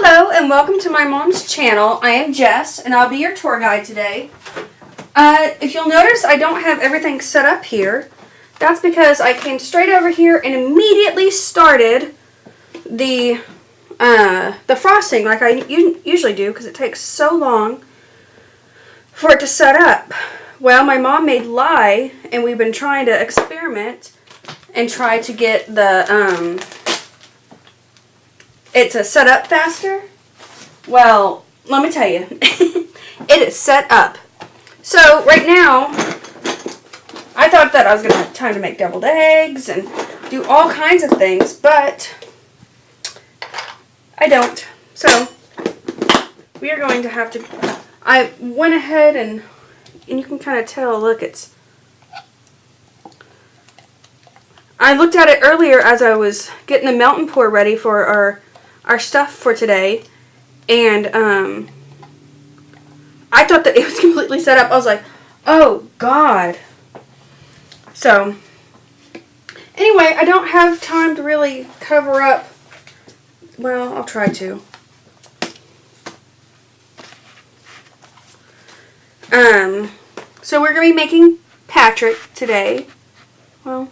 Hello and welcome to my mom's channel. I am Jess and I'll be your tour guide today. If you'll notice, I don't have everything set up here. That's because I came straight over here and immediately started the frosting like I usually do because it takes so long for it to set up. Well, my mom made lye and we've been trying to experiment and try to get the it to set up faster. Well, let me tell you, it is set up. So right now, I thought that I was going to have time to make deviled eggs and do all kinds of things, but I don't. So we are going to have to, I went ahead and you can kind of tell, look, I looked at it earlier as I was getting the melt and pour ready for our stuff for today, and I thought that it was completely set up. I was like, oh God. So anyway, I don't have time to really cover up. Well, I'll try to. So we're going to be making Patrick today. Well,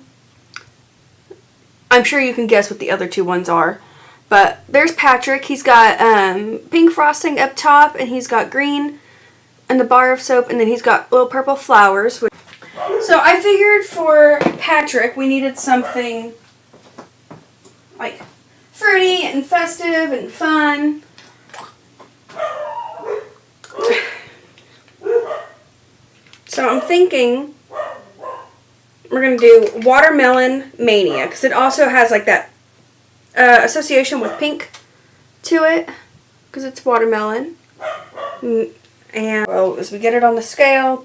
I'm sure you can guess what the other two ones are. But there's Patrick. He's got pink frosting up top, and he's got green and the bar of soap, and then he's got little purple flowers. So I figured for Patrick we needed something like fruity and festive and fun. So I'm thinking we're going to do Watermelon Mania, because it also has like that association with pink to it, because it's watermelon. And well, as we get it on the scale,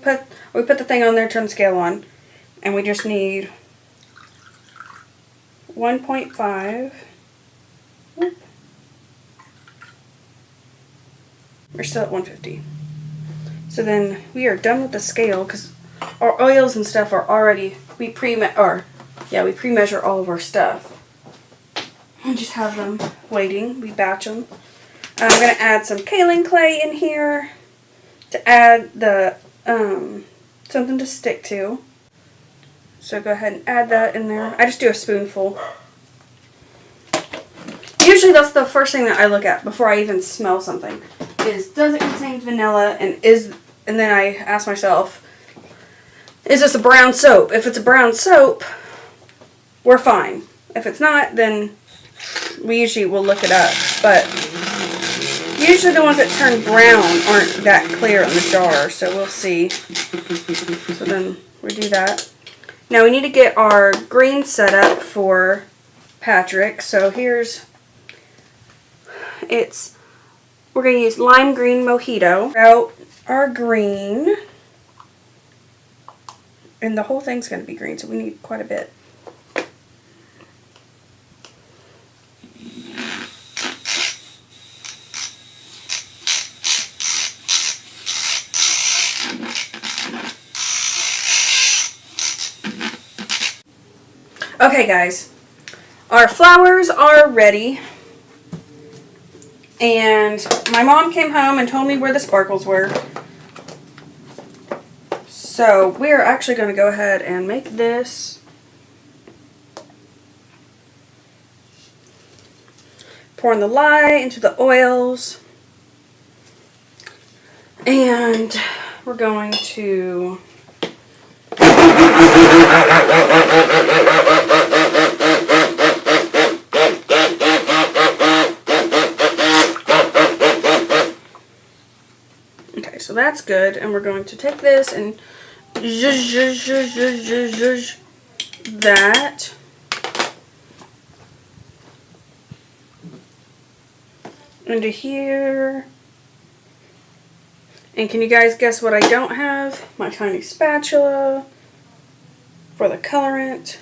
we put the thing on there, turn the scale on, and we just need 1.5. We're still at 150. So then we are done with the scale, because our oils and stuff are already, we pre-measure all of our stuff. And just have them waiting. We batch them. I'm going to add some kaolin clay in here to add the something to stick to. So go ahead and add that in there. I just do a spoonful. Usually that's the first thing that I look at before I even smell something. Is, does it contain vanilla, and then I ask myself, is this a brown soap? If it's a brown soap, we're fine. If it's not, then we usually will look it up. But usually the ones that turn brown aren't that clear in the jar, so we'll see. So then we do that. Now we need to get our green set up for Patrick. So we're going to use lime green mojito. Out our green. And the whole thing's going to be green, so we need quite a bit. Okay guys, our flowers are ready, and my mom came home and told me where the sparkles were. So we're actually going to go ahead and make this. Pouring the lye into the oils, and we're going to okay, so that's good, and we're going to take this and zhuzh that into here. And can you guys guess what I don't have? My tiny spatula for the colorant.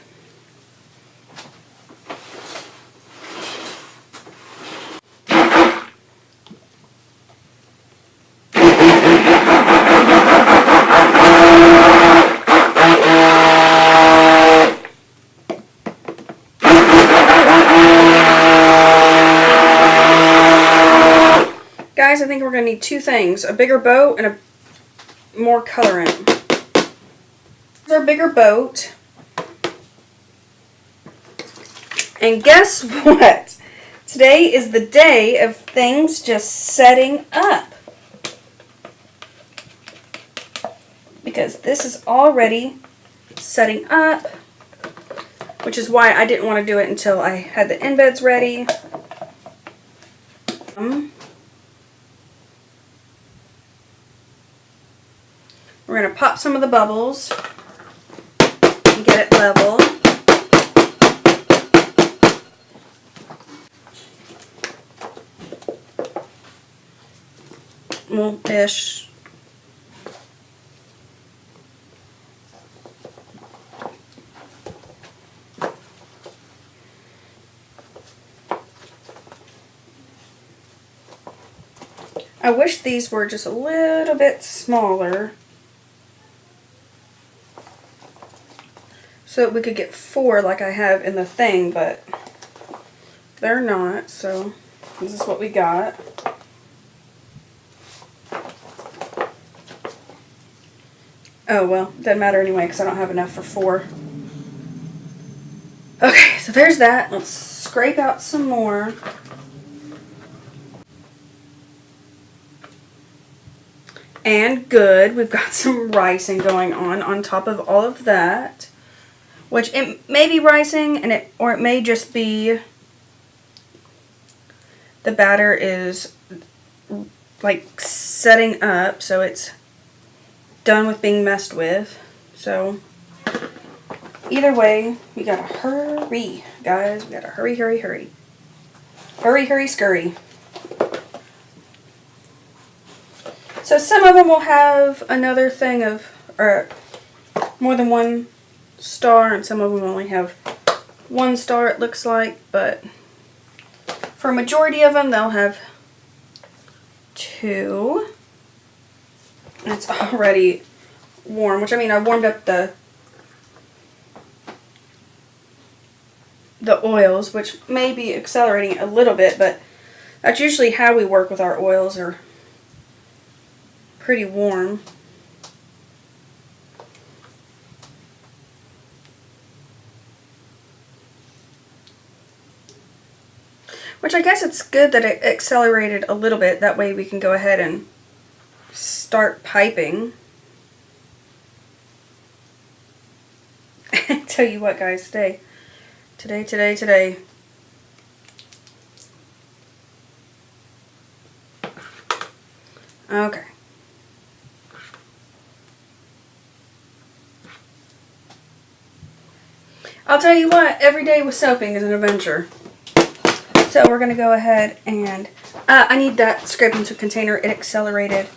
guys, I think we're going to need two things. A bigger boat and a more colorant. This is our bigger boat. And guess what? Today is the day of things just setting up. Because this is already setting up. Which is why I didn't want to do it until I had the embeds ready. We're going to pop some of the bubbles and get it level. Well-ish. I wish these were just a little bit smaller so that we could get 4 like I have in the thing, but they're not, so this is what we got. Oh well, doesn't matter anyway because I don't have enough for 4. Okay, so there's that. Let's scrape out some more. And good, we've got some ricing going on top of all of that. Which it may be ricing or it may just be the batter is like setting up, so it's done with being messed with. So either way, we gotta hurry, guys. We gotta hurry, hurry, hurry. Hurry, hurry, scurry. So some of them will have another thing of, or more than one star, and some of them only have 1 star, it looks like, but for a majority of them, they'll have 2. And it's already warm, which I mean, I warmed up the oils, which may be accelerating it a little bit, but that's usually how we work with our oils, are pretty warm. Which I guess it's good that it accelerated a little bit, that way we can go ahead and start piping. Tell you what, guys, today. Okay. I'll tell you what, every day with soaping is an adventure. So we're going to go ahead and, I need that scraping container. It accelerated.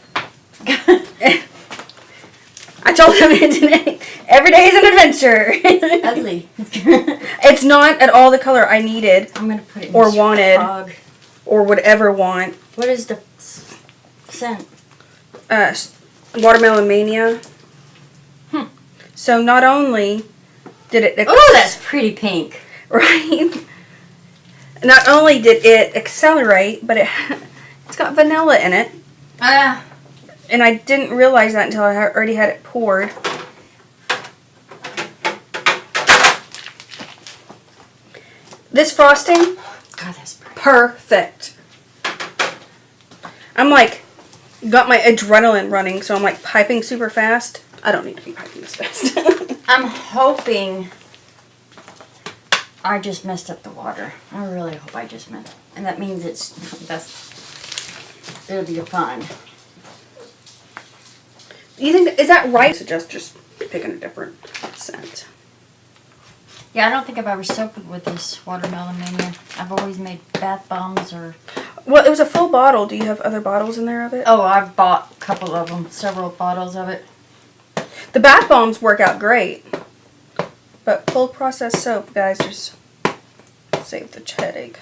I told him every day is an adventure. Ugly. It's not at all the color I needed. I'm going to put it in or this wanted frog. Or would ever want. What is the scent? Watermelon Mania. So not only did it... Oh, that's pretty pink. Right? Not only did it accelerate, but it's got vanilla in it. And I didn't realize that until I already had it poured. This frosting, God, that's pretty. Perfect. I'm like, got my adrenaline running, so I'm like piping super fast. I don't need to be piping this fast. I'm hoping I just messed up the water. I really hope I just messed. And that means it'll be fun. You think, is that right? Suggest just picking a different scent. Yeah, I don't think I've ever soaped with this Watermelon Mania. I've always made bath bombs or... Well, it was a full bottle. Do you have other bottles in there of it? Oh, I've bought a couple of them. Several bottles of it. The bath bombs work out great. But cold processed soap, guys, just save the headache.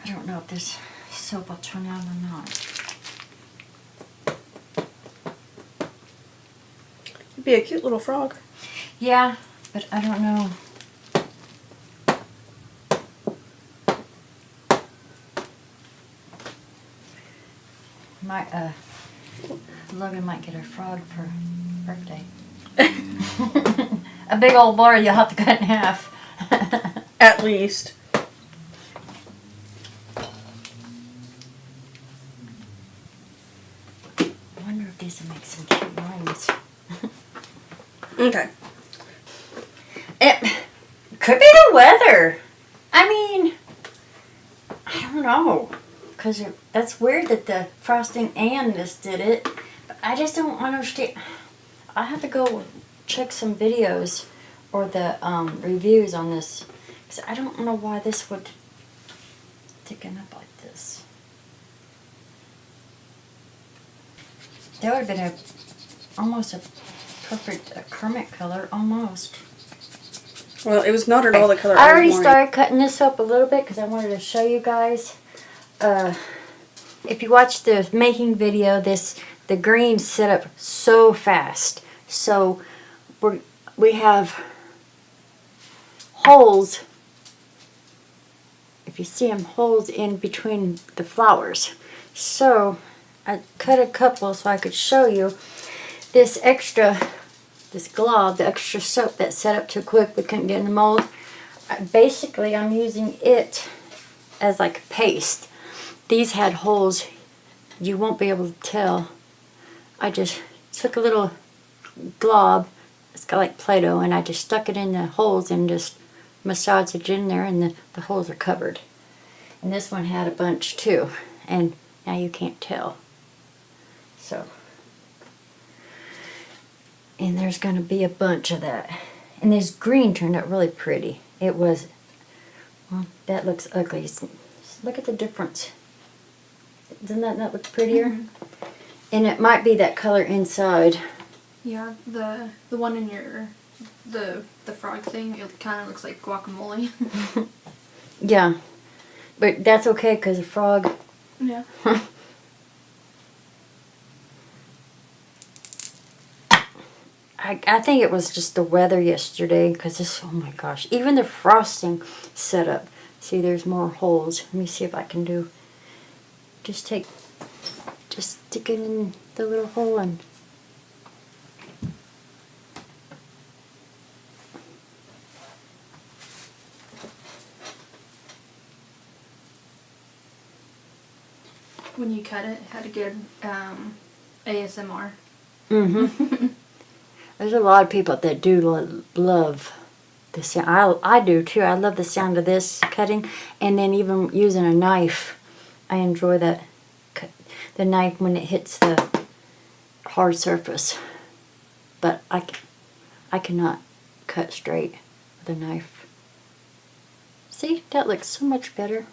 I don't know if this soap will turn out or not. It'd be a cute little frog. Yeah, but I don't know. Might Logan might get a frog for birthday. A big old bar you'll have to cut in half. At least. I wonder if these will make some cute rhymes. Okay. It could be the weather. I mean, I don't know. Because that's weird that the frosting and this did it. But I just don't understand. I have to go check some videos or the reviews on this. Because I don't know why this would thicken up like this. That would have been almost a perfect Kermit color, almost. Well, it was not at all the color I already wanted. started cutting this up a little bit because I wanted to show you guys. If you watch the making video, the green set up so fast. So we have holes. If you see them, holes in between the flowers. So I cut a couple so I could show you this glob, the extra soap that set up too quick. We couldn't get in the mold. Basically, I'm using it as like paste. These had holes. You won't be able to tell. I just took a little glob. It's got like Play-Doh, and I just stuck it in the holes and just massaged it in there, and the holes are covered. And this one had a bunch too, and now you can't tell. So, and there's going to be a bunch of that. And this green turned out really pretty. It was, well, that looks ugly. Look at the difference. Doesn't that not look prettier? Mm-hmm. And it might be that color inside. Yeah, the one in your the frog thing, it kind of looks like guacamole. Yeah, but that's okay because the frog. Yeah. I think it was just the weather yesterday because this. Oh my gosh! Even the frosting set up. See, there's more holes. Let me see if I can do. Just stick it in the little hole and. When you cut it had a good ASMR. Mm-hmm. There's a lot of people that do love the sound. I do too. I love the sound of this cutting, and then even using a knife. I enjoy that. The knife when it hits the hard surface. But I cannot cut straight with a knife. See, that looks so much better.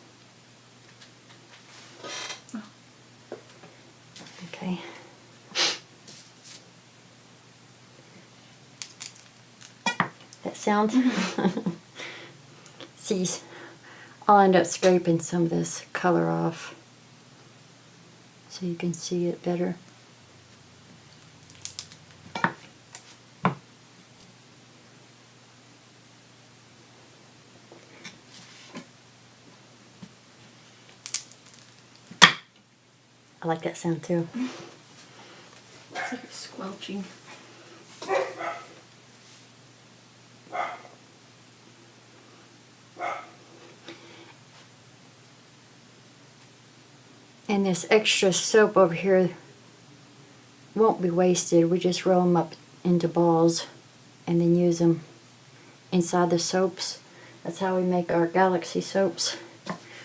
Okay. That sound? See, I'll end up scraping some of this color off so you can see it better. I like that sound too. It's like squelching. And this extra soap over here won't be wasted. We just roll them up into balls and then use them inside the soaps. That's how we make our Galaxy soaps.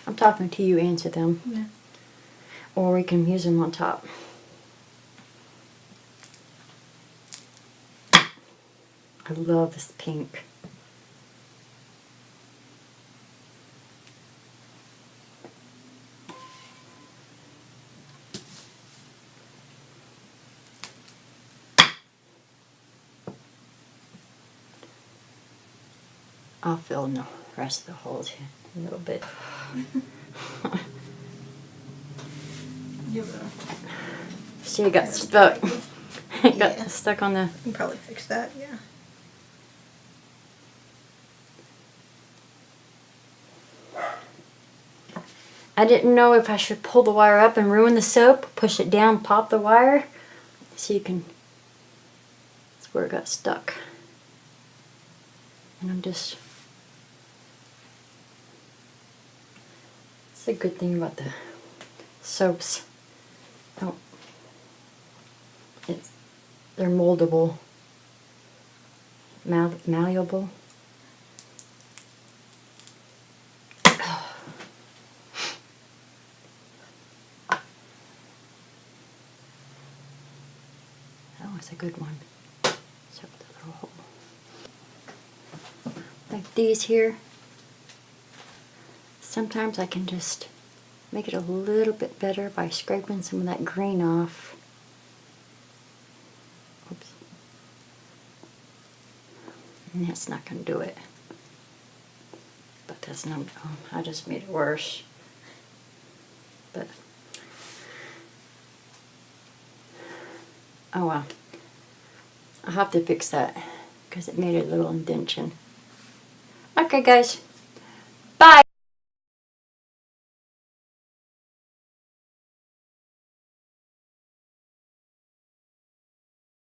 I'm talking to you, answer them. Yeah. Or we can use them on top. I love this pink. I'll fill in the rest of the holes here a little bit. See, it got stuck. It got stuck on the... You can probably fix that, yeah. I didn't know if I should pull the wire up and ruin the soap, push it down, pop the wire. So you can, that's where it got stuck. And I'm just, it's a good thing about the soaps. Oh, they're moldable, malleable. That was a good one. Except the little hole. Like these here. Sometimes I can just make it a little bit better by scraping some of that green off. Oops. And that's not going to do it. But that's not, oh, I just made it worse. But, oh well. I'll have to fix that because it made a little indentation. Okay guys,